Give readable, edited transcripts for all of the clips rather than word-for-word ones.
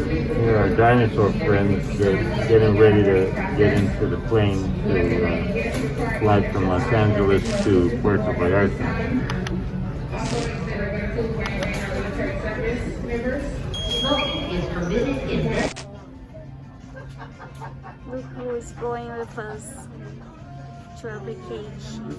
Here are dinosaur friends getting ready to get into the plane to fly from Los Angeles to Puerto Vallarta. Look who is going with us to our vacation.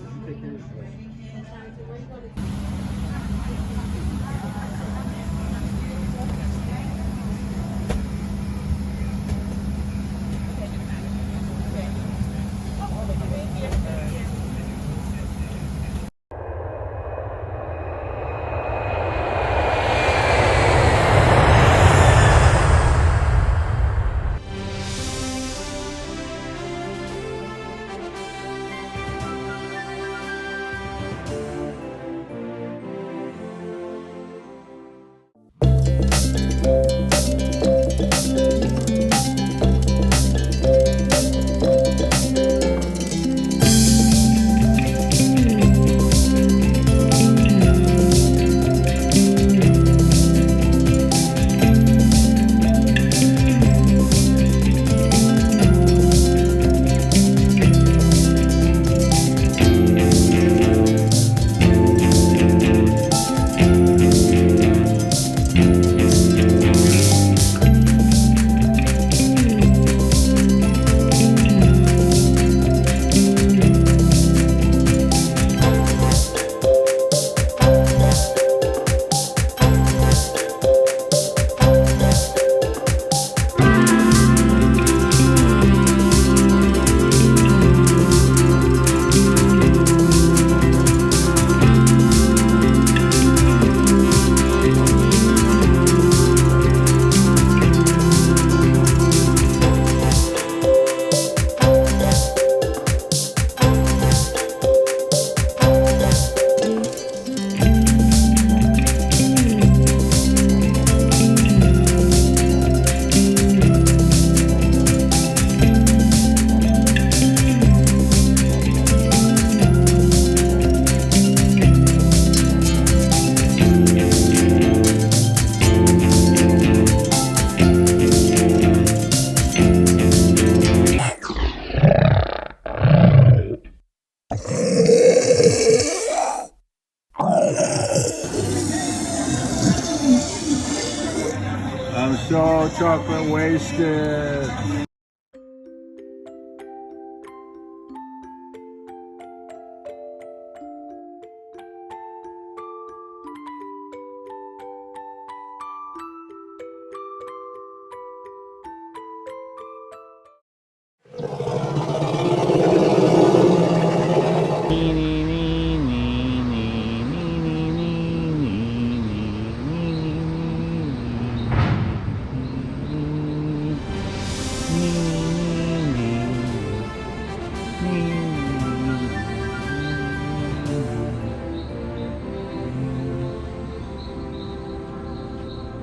I'm so chocolate wasted.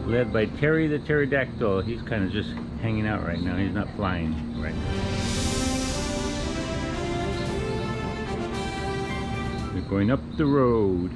Led by Terry the pterodactyl. He's kind of just hanging out right now. He's not flying right now. We're going up the road.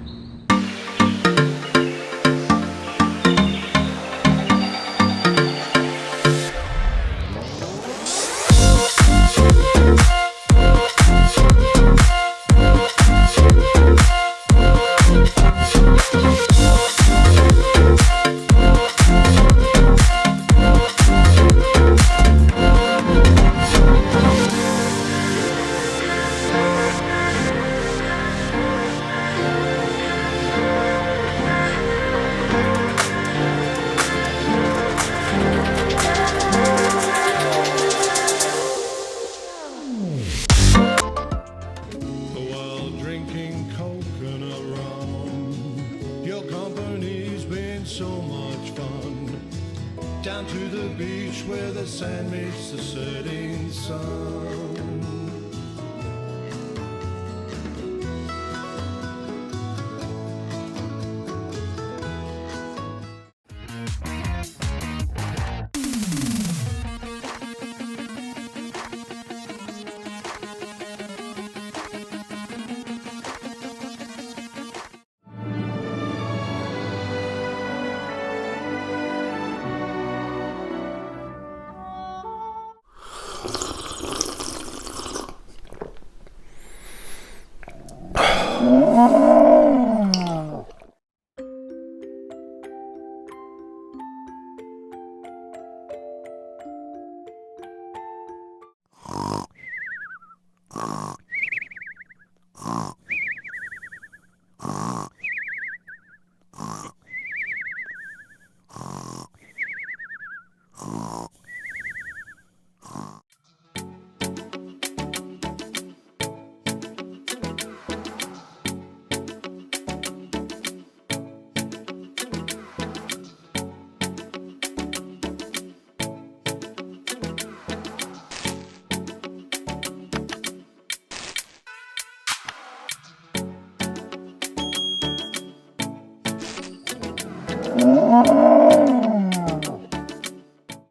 So much fun down to the beach where the sand meets the setting sun.